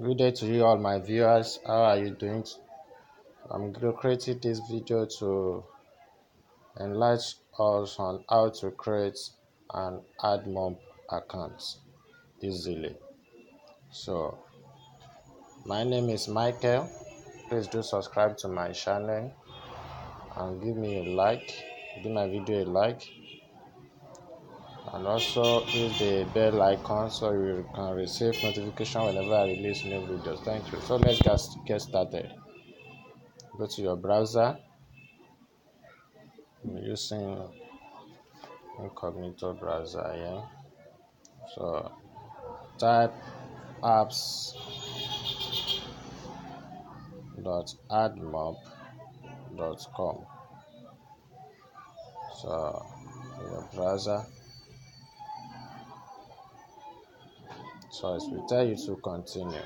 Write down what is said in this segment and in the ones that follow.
Good day to you all my viewers. How are you doing? I'm creating this video to enlighten us on how to create an Admob account easily. So my name is Michael. Please do subscribe to my channel and give me a like. Give my video a like, and also hit the bell icon so you can receive notification whenever I release new videos. Thank you. So let's just get started. Go to your browser. I'm using incognito browser here. So type apps.admob.com. So your browser. So it will tell you to continue.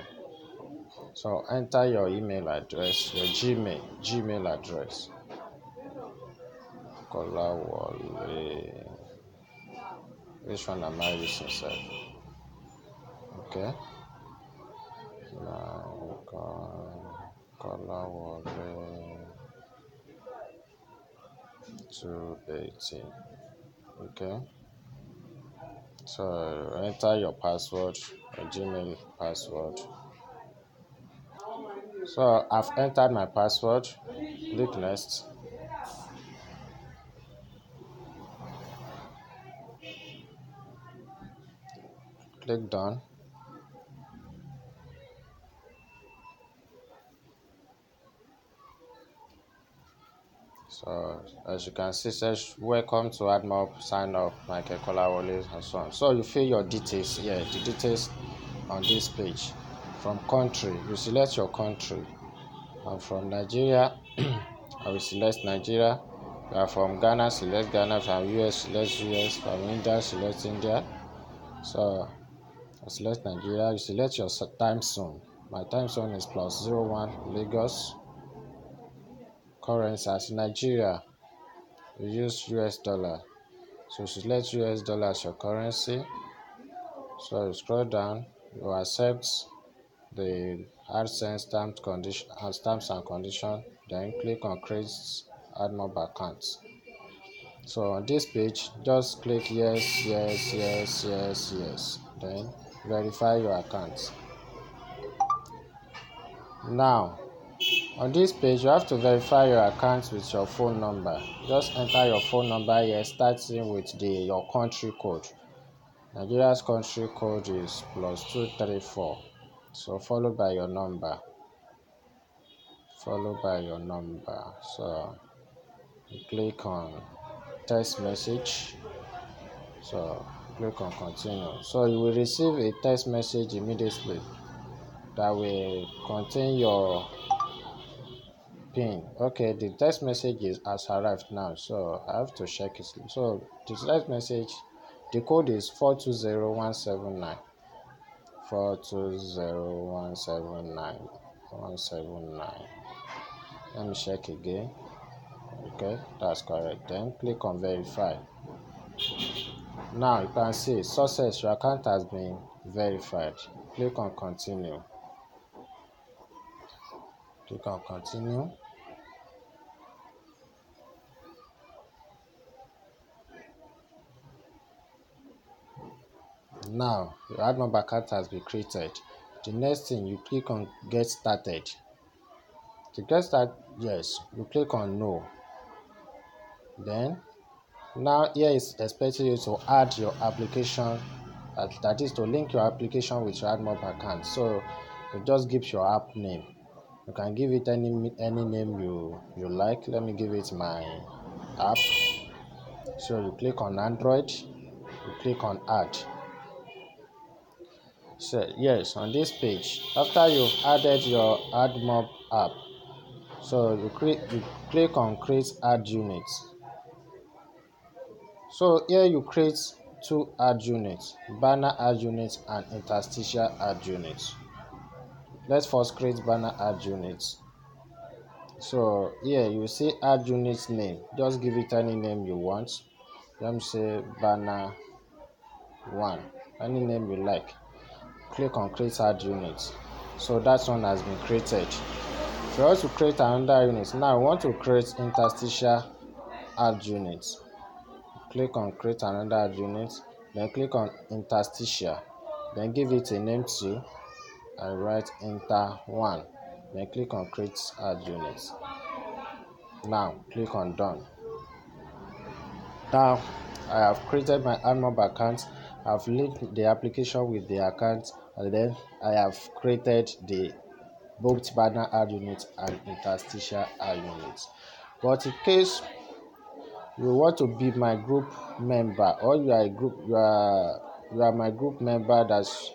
So enter your email address, your Gmail address. Kolawole. Which one am I using, sir? Okay. Kolawole 218. Okay. So enter your password, your Gmail password. So I've entered my password. Click next. Click done. So as you can see, it says welcome to Admob, sign up, Michael Kolawole, and so on. So you fill your details here, the details on this page. From country, you select your country. I'm from Nigeria. I will select Nigeria. You are from Ghana, select Ghana. From US, select US. From India, select India. So I select Nigeria. You select your time zone. My time zone is +01 Lagos. Currency as Nigeria, you use US dollar. So select US dollar as your currency. So you scroll down, you accept the AdSense stamps and condition, then click on create Admob account. So on this page, just click yes, then verify your account. Now on this page, you have to verify your account with your phone number. Just enter your phone number here, starting with your country code. Nigeria's country code is +234. So followed by your number. So you click on text message. So click on continue. So you will receive a text message immediately that will contain your PIN. Okay, the text message has arrived now, so I have to check it. So the text message, the code is 420179. 420179. Let me check again. Okay, that's correct. Then click on verify. Now you can see success, your account has been verified. Click on continue. Click on continue. Now your Admob account has been created. The next thing, you click on get started. To get started, yes, you click on no. Then now here is expecting you to add your application, that is to link your application with your Admob account. So you just give your app name. You can give it any name you like. Let me give it my app. So you click on Android, you click on add. So yes, on this page, after you've added your Admob app, so you click on create ad units. So here you create two ad units, banner ad units and interstitial ad units. Let's first create banner ad units. So here you see ad unit name, just give it any name you want. Let me say banner 1, any name you like. Click on create ad unit. So that one has been created. If you want to create another unit, now we want to create interstitial add unit. Click on create another add unit, then click on interstitial, then give it a name too. I write inter 1, then click on create add unit. Now click on done. Now I have created my Admob account. I've linked the application with the account, and then I have created the booked banner add unit and interstitial add unit. But in case you want to be my group member, or you are my group member, that's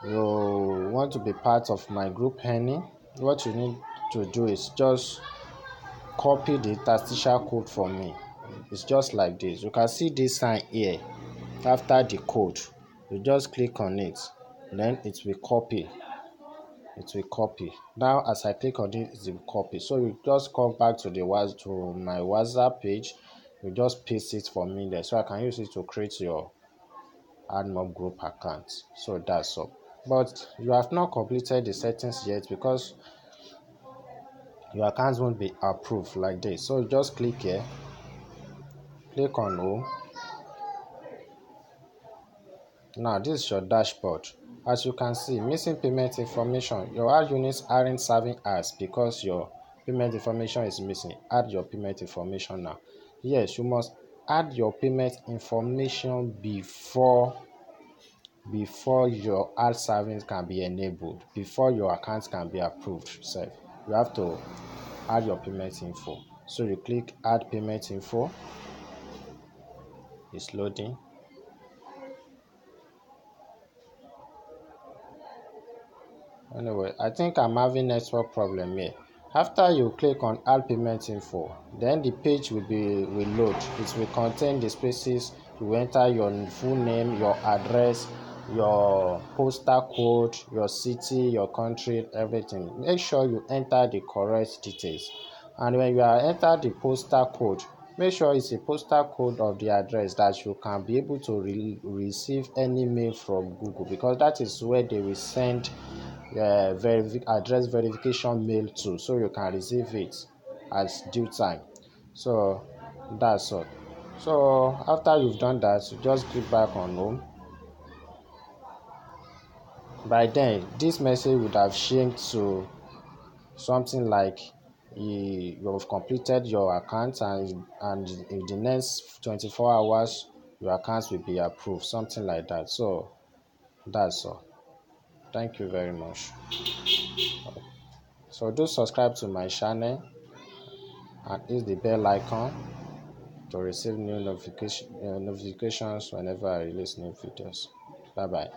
you want to be part of my group Henny, what you need to do is just copy the interstitial code for me. It's just like this. You can see this sign here after the code. You just click on it, then it will copy. Now as I click on it, it will copy. So you just come back to my WhatsApp page. You just paste it for me there, so I can use it to create your Admob group account. So that's all. But you have not completed the settings yet because your account won't be approved like this. So just click here, click on home. Now this is your dashboard. As you can see, missing payment information. Your ad units aren't serving ads because your payment information is missing. Add your payment information now. Yes, you must add your payment information before your ad service can be enabled, before your account can be approved. So you have to add your payment info. So you click add payment info. It's loading. Anyway, I think I'm having network problem here. After you click on add payment info, then the page will load. It will contain the spaces. You enter your full name, your address, your postal code, your city, your country, everything. Make sure you enter the correct details. And when you are enter the postal code, make sure it's a postal code of the address that you can be able to receive any mail from Google, because that is where they will send address verification mail to, so you can receive it at due time. So that's all. So after you've done that, you just click back on home. By then this message would have changed to something like you've completed your account, and in the next 24 hours your account will be approved, something like that. So that's all. Thank you very much. So do subscribe to my channel and hit the bell icon to receive new notifications whenever I release new videos. Bye bye.